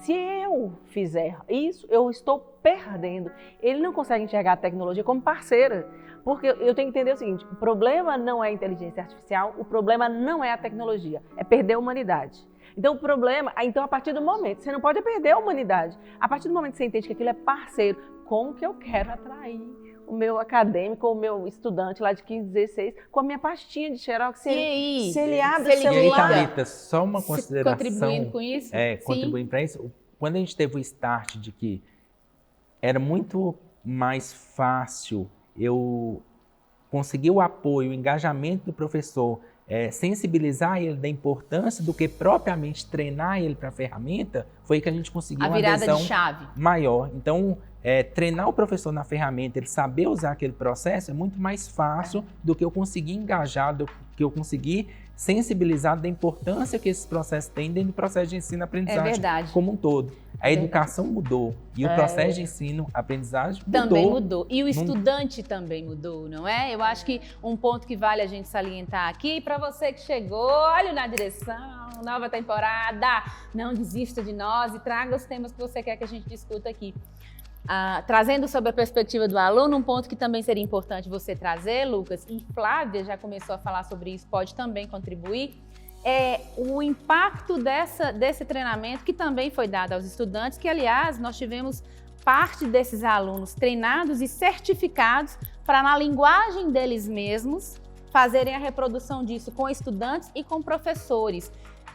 Se eu fizer isso, eu estou perdendo. Ele não consegue enxergar a tecnologia como parceira. Porque eu tenho que entender o seguinte, o problema não é a inteligência artificial, o problema não é a tecnologia, é perder a humanidade. Então o problema, então a partir do momento, você não pode perder a humanidade. A partir do momento que você entende que aquilo é parceiro, como que eu quero atrair o meu acadêmico, o meu estudante lá de 15, 16, com a minha pastinha de xerox, se ele abre o celular... E aí, Thalita, só uma consideração... Contribuindo com isso? Contribuindo para isso. Quando a gente teve o start de que era muito mais fácil eu conseguir o apoio, o engajamento do professor, sensibilizar ele da importância do que propriamente treinar ele para a ferramenta, foi que a gente conseguiu uma adesão maior. Então, treinar o professor na ferramenta, ele saber usar aquele processo é muito mais fácil do que eu conseguir engajar, do que eu conseguir sensibilizar da importância que esses processos têm dentro do processo de ensino-aprendizagem como um todo. A educação mudou e o processo de ensino-aprendizagem também mudou. E o estudante também mudou, não é? Eu acho que um ponto que vale a gente salientar aqui, para você que chegou, olha na direção, nova temporada, não desista de nós e traga os temas que você quer que a gente discuta aqui. Trazendo sobre a perspectiva do aluno, um ponto que também seria importante você trazer, Lucas, e Flávia já começou a falar sobre isso, pode também contribuir, é o impacto desse treinamento que também foi dado aos estudantes, que, aliás, nós tivemos parte desses alunos treinados e certificados para, na linguagem deles mesmos, fazerem a reprodução disso com estudantes e com professores.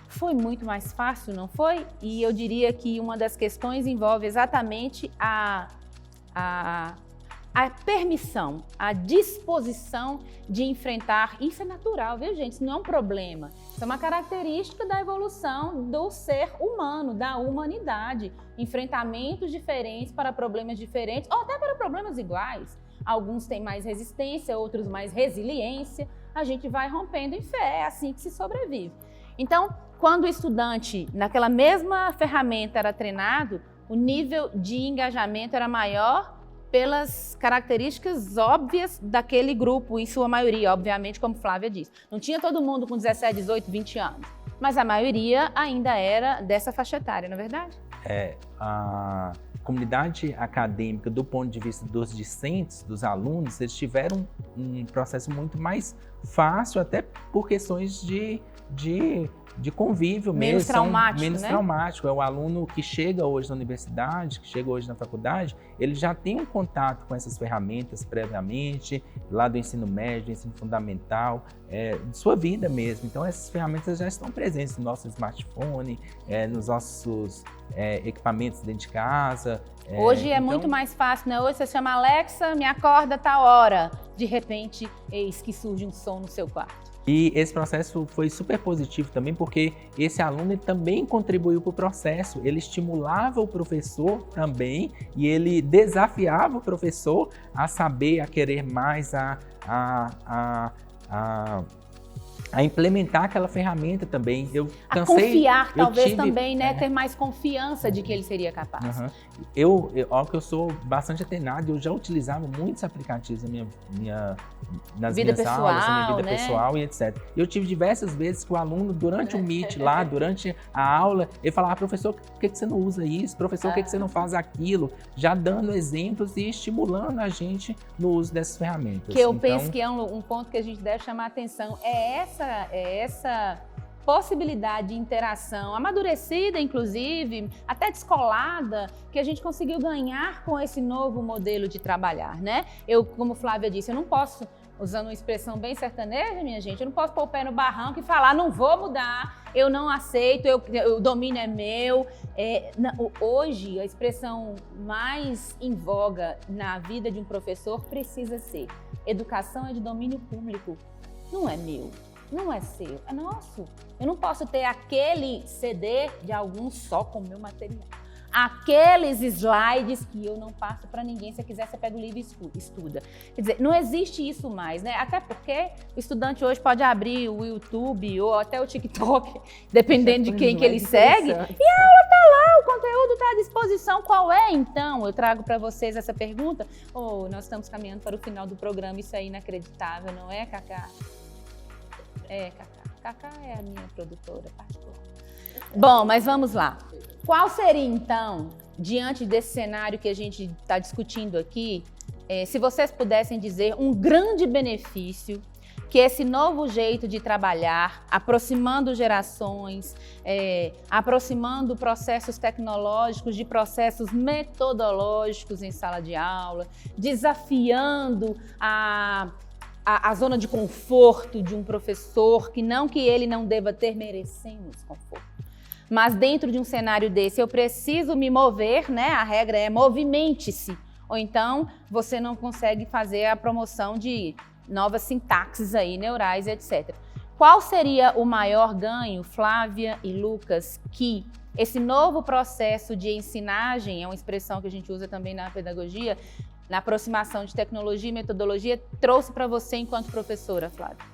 Foi muito mais fácil, não foi? E eu diria que uma das questões envolve exatamente a permissão, a disposição de enfrentar. Isso é natural, viu, gente? Isso não é um problema. Isso é uma característica da evolução do ser humano, da humanidade. Enfrentamentos diferentes para problemas diferentes, ou até para problemas iguais. Alguns têm mais resistência, outros mais resiliência. A gente vai rompendo em fé, é assim que se sobrevive. Então, quando o estudante, naquela mesma ferramenta, era treinado, o nível de engajamento era maior pelas características óbvias daquele grupo, em sua maioria, obviamente, como Flávia disse. Não tinha todo mundo com 17, 18, 20 anos, mas a maioria ainda era dessa faixa etária, não é verdade? A comunidade acadêmica, do ponto de vista dos discentes, dos alunos, eles tiveram um processo muito mais fácil, até por questões de convívio Menos mesmo. traumático, menos né? traumático. É o aluno que chega hoje na universidade, que chega hoje na faculdade, ele já tem um contato com essas ferramentas previamente, lá do ensino médio, do ensino fundamental, de sua vida mesmo. Então, essas ferramentas já estão presentes no nosso smartphone, nos nossos equipamentos dentro de casa. Hoje é então, muito mais fácil, né? Hoje você chama Alexa, me acorda tal hora. De repente, eis que surge um som no seu quarto. E esse processo foi super positivo também, porque esse aluno ele também contribuiu para o processo. Ele estimulava o professor também e ele desafiava o professor a saber, a querer mais, a implementar aquela ferramenta também. Eu cansei, confiar, talvez tive, também, né? Ter mais confiança de que ele seria capaz. Uhum. Ó, que eu sou bastante atenado, eu já utilizava muitos aplicativos nas Vida minhas aulas, na minha vida né? pessoal e etc. Eu tive diversas vezes que o aluno, durante o Meet lá, durante a aula, ele falava, professor, por que você não usa isso? Professor, por que você não faz aquilo? Já dando exemplos e estimulando a gente no uso dessas ferramentas. Que eu penso que é um ponto que a gente deve chamar a atenção. É essa possibilidade de interação, amadurecida, inclusive, até descolada, que a gente conseguiu ganhar com esse novo modelo de trabalhar, né? Eu, como Flávia disse, eu não posso, usando uma expressão bem sertaneja, minha gente, eu não posso pôr o pé no barranco e falar, não vou mudar, eu não aceito, o domínio é meu. Hoje, a expressão mais em voga na vida de um professor precisa ser: educação é de domínio público, não é meu. Não é seu, é nosso. Eu não posso ter aquele CD de algum só com o meu material. Aqueles slides que eu não passo para ninguém. Se quiser, você pega o livro e estuda. Quer dizer, não existe isso mais, né? Até porque o estudante hoje pode abrir o YouTube ou até o TikTok, dependendo de quem que ele segue. E a aula tá lá, o conteúdo tá à disposição. Qual é, então? Eu trago para vocês essa pergunta. Nós estamos caminhando para o final do programa. Isso é inacreditável, não é, Cacá? É, Cacá. Cacá é a minha produtora particular. Bom, mas vamos lá. Qual seria, então, diante desse cenário que a gente está discutindo aqui, se vocês pudessem dizer um grande benefício que esse novo jeito de trabalhar, aproximando gerações, aproximando processos tecnológicos de processos metodológicos em sala de aula, desafiando a zona de conforto de um professor, que ele não deva ter, merecendo esse conforto. Mas dentro de um cenário desse, eu preciso me mover, né? A regra é movimente-se. Ou então, você não consegue fazer a promoção de novas sintaxes aí, neurais, etc. Qual seria o maior ganho, Flávia e Lucas, que esse novo processo de ensinagem, é uma expressão que a gente usa também na pedagogia, na aproximação de tecnologia e metodologia, trouxe para você enquanto professora, Flávia?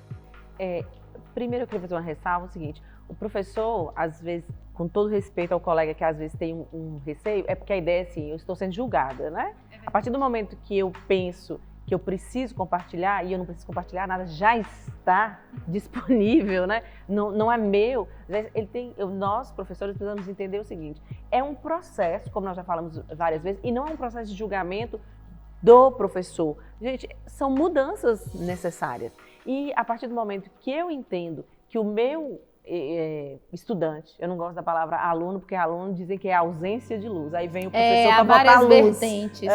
Primeiro eu queria fazer uma ressalva, o seguinte: o professor, às vezes, com todo respeito ao colega que às vezes tem um receio, é porque a ideia é assim, eu estou sendo julgada, né? A partir do momento que eu penso que eu preciso compartilhar, e eu não preciso compartilhar nada, já está disponível, né? Não é meu. Nós, professores, precisamos entender o seguinte: é um processo, como nós já falamos várias vezes, e não é um processo de julgamento do professor. Gente, são mudanças necessárias. E a partir do momento que eu entendo que o meu estudante, eu não gosto da palavra aluno, porque aluno dizem que é ausência de luz, aí vem o professor para botar várias luz. Vertentes.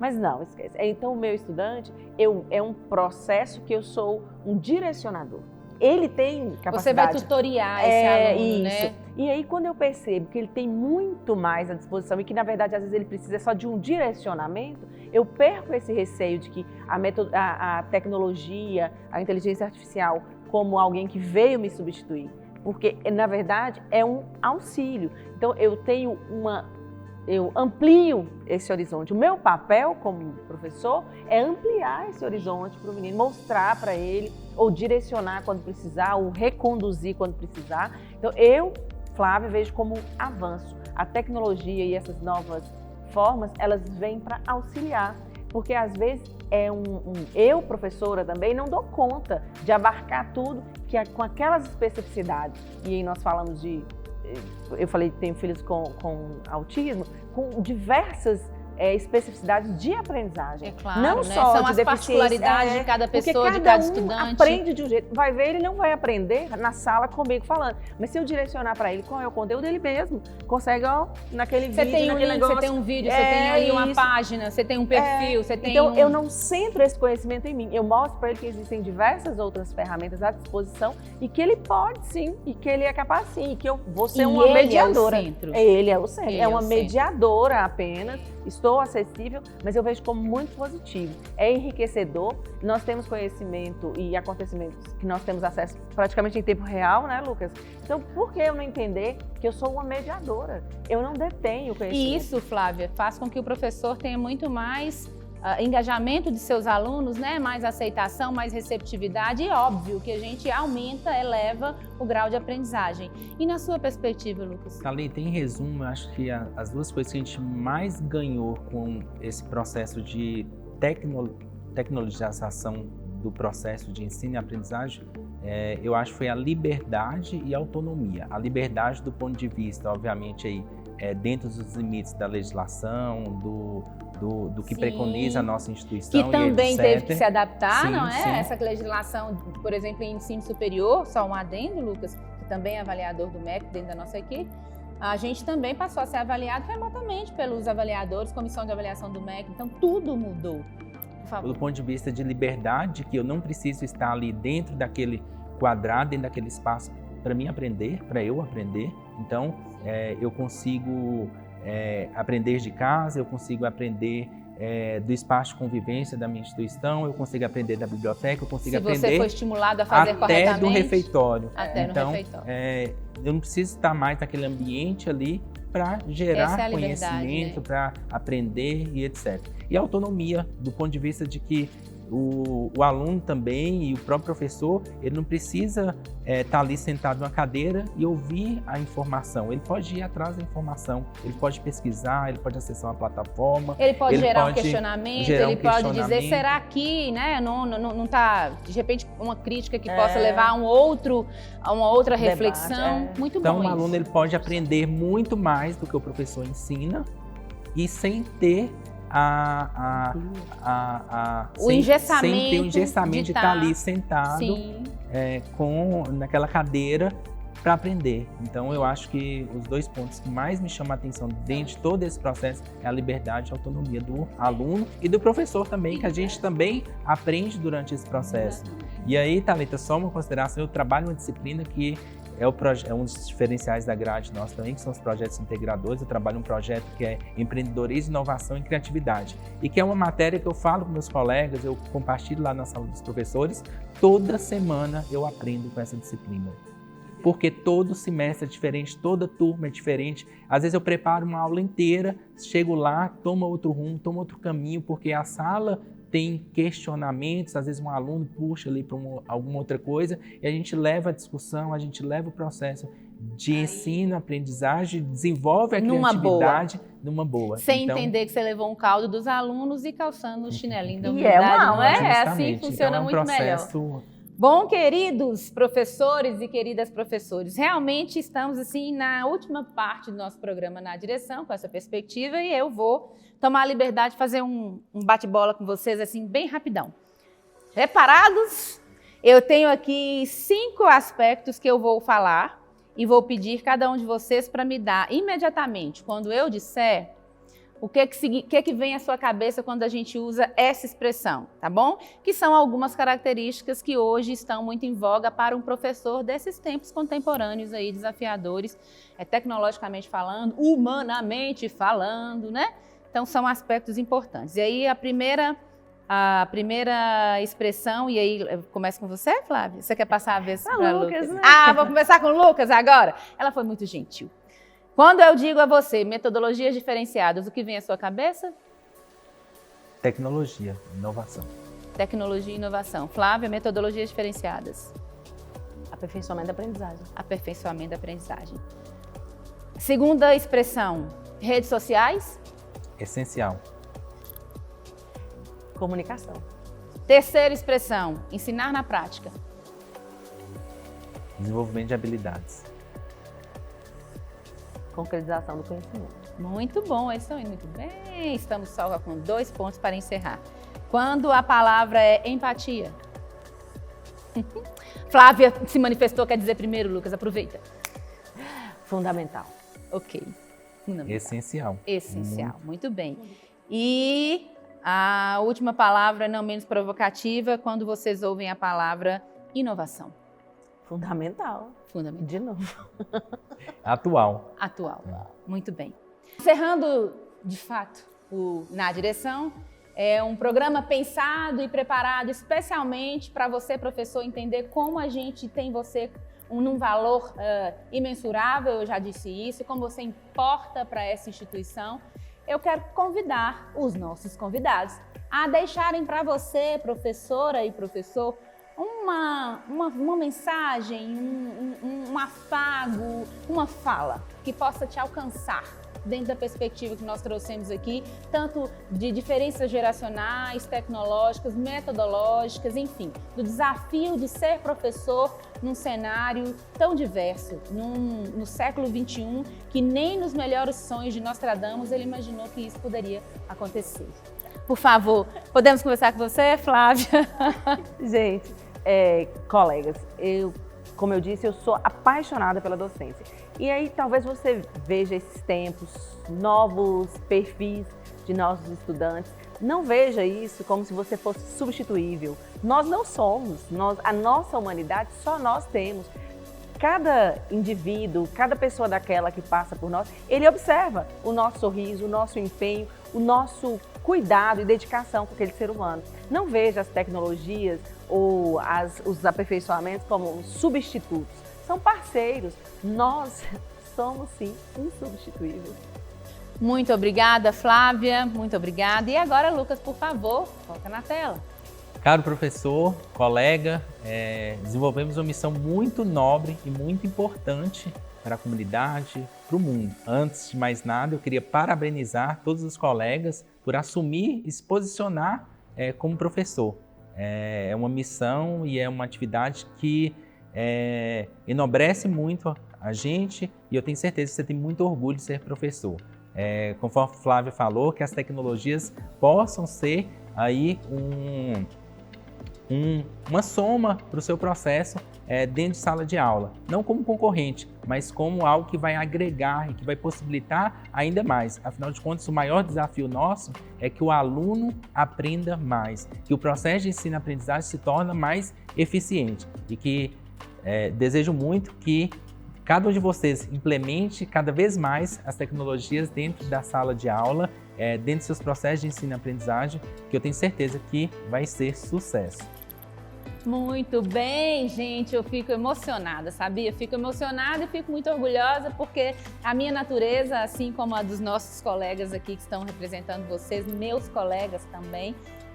Mas não, esquece. Então o meu estudante, é um processo que eu sou um direcionador. Ele tem capacidade. Você vai tutoriar esse aluno, isso. né? E aí, quando eu percebo que ele tem muito mais à disposição e que, na verdade, às vezes ele precisa só de um direcionamento, eu perco esse receio de que a tecnologia, a inteligência artificial, como alguém que veio me substituir. Porque, na verdade, é um auxílio. Então, eu amplio esse horizonte. O meu papel como professor é ampliar esse horizonte para o menino, mostrar para ele, ou direcionar quando precisar, ou reconduzir quando precisar. Então, eu, Flávia, vejo como avanço. A tecnologia e essas novas formas, elas vêm para auxiliar. Porque, às vezes, eu, professora também, não dou conta de abarcar tudo com aquelas especificidades. E aí nós falamos eu falei que tenho filhos com autismo, com diversas especificidades de aprendizagem. É claro, não né? só São de as deficiência, particularidades de cada pessoa, de cada cada um estudante. aprende de um jeito. Vai ver, ele não vai aprender na sala comigo falando. Mas se eu direcionar para ele qual é o conteúdo, ele mesmo consegue, ó, naquele Você vídeo, tem um naquele link, negócio. você tem um vídeo, você tem ali uma isso. página, você tem um perfil, você tem Então, eu não centro esse conhecimento em mim. Eu mostro para ele que existem diversas outras ferramentas à disposição e que ele pode sim, e que ele é capaz sim, e que eu vou ser uma mediadora. Ele é o centro. Ele É uma o centro. mediadora apenas. Estou acessível, mas eu vejo como muito positivo. É enriquecedor. Nós temos conhecimento e acontecimentos que nós temos acesso praticamente em tempo real, né, Lucas? Então, por que eu não entender que eu sou uma mediadora? Eu não detenho conhecimento. E isso, Flávia, faz com que o professor tenha muito mais engajamento de seus alunos, né? Mais aceitação, mais receptividade e óbvio que a gente aumenta, eleva o grau de aprendizagem. E na sua perspectiva, Lucas? Thalita, em resumo, eu acho que as duas coisas que a gente mais ganhou com esse processo de tecnologização do processo de ensino e aprendizagem, eu acho que foi a liberdade e a autonomia. A liberdade do ponto de vista, obviamente, aí, dentro dos limites da legislação, do que preconiza a nossa instituição. Que também e etc. teve que se adaptar, sim, não é? Sim. Essa legislação, por exemplo, em ensino superior, só um adendo, Lucas, que também é avaliador do MEC dentro da nossa equipe, a gente também passou a ser avaliado remotamente pelos avaliadores, comissão de avaliação do MEC, então tudo mudou. Por favor. Do ponto de vista de liberdade, que eu não preciso estar ali dentro daquele quadrado, dentro daquele espaço para mim aprender, para eu aprender. Então, eu consigo aprender de casa, eu consigo aprender do espaço de convivência da minha instituição, eu consigo aprender da biblioteca, eu consigo aprender... Se você for estimulado a fazer até corretamente... do refeitório. Até então, no refeitório. Eu não preciso estar mais naquele ambiente ali para gerar conhecimento, né? para aprender e etc. E a autonomia, do ponto de vista de que o aluno também e o próprio professor, ele não precisa estar ali sentado numa cadeira e ouvir a informação. Ele pode ir atrás da informação, ele pode pesquisar, ele pode acessar uma plataforma. Ele pode gerar um questionamento, ele pode dizer, será que, né, não tá, de repente, uma crítica que possa levar a uma outra reflexão. Muito bom. Então, o aluno ele pode aprender muito mais do que o professor ensina e sem ter o engessamento, sem ter o engessamento de estar ali sentado naquela cadeira para aprender. Então, eu acho que os dois pontos que mais me chamam a atenção dentro de todo esse processo é a liberdade e a autonomia do aluno e do professor também, que a gente também aprende durante esse processo. E aí, Thalita, só uma consideração, eu trabalho uma disciplina que é um dos diferenciais da grade nossa também, que são os projetos integradores. Eu trabalho um projeto que é empreendedorismo, inovação e criatividade. E que é uma matéria que eu falo com meus colegas, eu compartilho lá na sala dos professores. Toda semana eu aprendo com essa disciplina. Porque todo semestre é diferente, toda turma é diferente. Às vezes eu preparo uma aula inteira, chego lá, toma outro rumo, toma outro caminho, porque a sala tem questionamentos, às vezes um aluno puxa ali para alguma outra coisa e a gente leva a discussão, a gente leva o processo de ensino, aprendizagem, desenvolve a criatividade numa boa. Sem então, entender que você levou um caldo dos alunos e calçando o chinelinho da humildade, não é? É assim justamente. funciona Então, muito processo... melhor. Bom, queridos professores e queridas professores, realmente estamos assim na última parte do nosso programa Na Direção, com essa perspectiva, e eu vou tomar a liberdade de fazer um bate-bola com vocês assim bem rapidão. Preparados? Eu tenho aqui 5 aspectos que eu vou falar e vou pedir cada um de vocês para me dar imediatamente, quando eu disser, o que vem à sua cabeça quando a gente usa essa expressão, tá bom? Que são algumas características que hoje estão muito em voga para um professor desses tempos contemporâneos aí, desafiadores, tecnologicamente falando, humanamente falando, né? Então são aspectos importantes. E aí a primeira expressão, e aí eu começo com você, Flávia? Você quer passar a vez para Lucas? Né? Vou começar com o Lucas agora. Ela foi muito gentil. Quando eu digo a você metodologias diferenciadas, o que vem à sua cabeça? Tecnologia, inovação. Tecnologia e inovação. Flávia, metodologias diferenciadas. Aperfeiçoamento da aprendizagem. Aperfeiçoamento da aprendizagem. Segunda expressão, redes sociais. Essencial. Comunicação. Terceira expressão, ensinar na prática. Desenvolvimento de habilidades. Concretização do conhecimento. Muito bom, eles estão indo muito bem. Estamos só com 2 pontos para encerrar. Quando a palavra é empatia? Flávia se manifestou, quer dizer primeiro, Lucas, aproveita. Fundamental. Ok. Fundamental. Essencial. Essencial, muito bem. E a última palavra, não menos provocativa, quando vocês ouvem a palavra inovação. Fundamental. Fundamental. De novo. Atual. Atual. Muito bem. Encerrando, de fato, Na Direção, é um programa pensado e preparado especialmente para você, professor, entender como a gente tem você num valor imensurável, eu já disse isso, como você importa para essa instituição. Eu quero convidar os nossos convidados a deixarem para você, professora e professor, uma mensagem, um afago, uma fala que possa te alcançar dentro da perspectiva que nós trouxemos aqui, tanto de diferenças geracionais, tecnológicas, metodológicas, enfim, do desafio de ser professor num cenário tão diverso, no século XXI, que nem nos melhores sonhos de Nostradamus ele imaginou que isso poderia acontecer. Por favor, podemos conversar com você, Flávia? Gente, colegas, como eu disse, eu sou apaixonada pela docência. E aí talvez você veja esses tempos, novos perfis de nossos estudantes. Não veja isso como se você fosse substituível. Nós não somos, a nossa humanidade só nós temos. Cada indivíduo, cada pessoa daquela que passa por nós, ele observa o nosso sorriso, o nosso empenho, o nosso cuidado e dedicação com aquele ser humano. Não veja as tecnologias ou os aperfeiçoamentos como substitutos. São parceiros. Nós somos, sim, insubstituíveis. Muito obrigada, Flávia. Muito obrigada. E agora, Lucas, por favor, volta na tela. Caro professor, colega, desenvolvemos uma missão muito nobre e muito importante para a comunidade, para o mundo. Antes de mais nada, eu queria parabenizar todos os colegas por assumir e se posicionar como professor. É uma missão e é uma atividade que enobrece muito a gente e eu tenho certeza que você tem muito orgulho de ser professor. Conforme a Flávia falou, que as tecnologias possam ser aí uma soma para o seu processo dentro de sala de aula. Não como concorrente, mas como algo que vai agregar e que vai possibilitar ainda mais. Afinal de contas, o maior desafio nosso é que o aluno aprenda mais, que o processo de ensino-aprendizagem se torne mais eficiente e que desejo muito que cada um de vocês implemente cada vez mais as tecnologias dentro da sala de aula, dentro dos seus processos de ensino-aprendizagem, que eu tenho certeza que vai ser sucesso. Muito bem, gente, eu fico emocionada, sabia? Fico emocionada e fico muito orgulhosa porque a minha natureza, assim como a dos nossos colegas aqui que estão representando vocês, meus colegas também,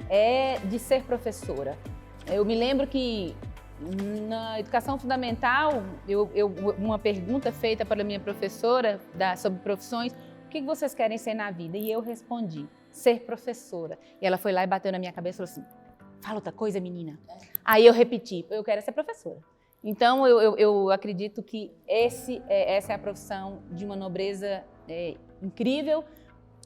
é de ser professora. Eu me lembro que na educação fundamental, uma pergunta feita pela minha professora sobre profissões, o que vocês querem ser na vida? E eu respondi, ser professora. E ela foi lá e bateu na minha cabeça e falou assim, fala outra coisa, menina. Aí eu repeti, eu quero ser professora. Então, eu acredito que essa é a profissão de uma nobreza incrível.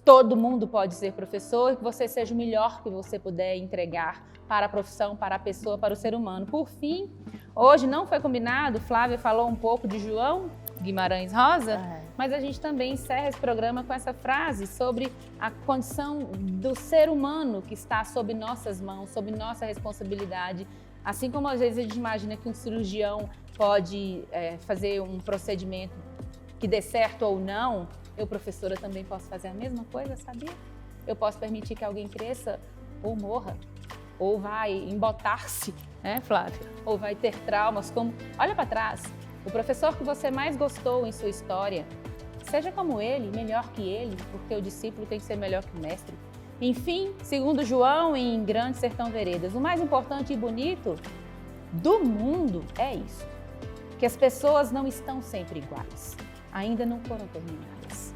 Todo mundo pode ser professor e que você seja o melhor que você puder entregar para a profissão, para a pessoa, para o ser humano. Por fim, hoje não foi combinado, Flávia falou um pouco de João Guimarães Rosa, mas a gente também encerra esse programa com essa frase sobre a condição do ser humano que está sob nossas mãos, sob nossa responsabilidade. Assim como às vezes a gente imagina que um cirurgião pode fazer um procedimento que dê certo ou não, eu, professora, também posso fazer a mesma coisa, sabia? Eu posso permitir que alguém cresça ou morra, ou vai embotar-se, né, Flávia? Ou vai ter traumas, como... Olha para trás, o professor que você mais gostou em sua história, seja como ele, melhor que ele, porque o discípulo tem que ser melhor que o mestre. Enfim, segundo João, em Grande Sertão Veredas, o mais importante e bonito do mundo é isso, que as pessoas não estão sempre iguais, ainda não foram terminadas,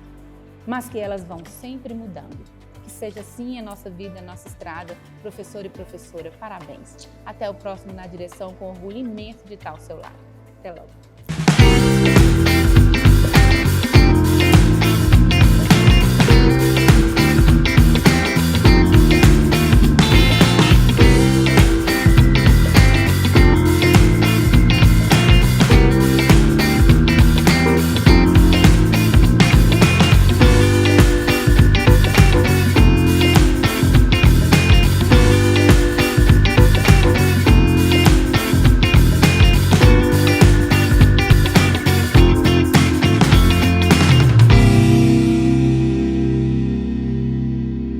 mas que elas vão sempre mudando. Que seja assim a nossa vida, a nossa estrada. Professor e professora, parabéns. Até o próximo Na Direção, com orgulho imenso de estar ao seu lado. Até logo.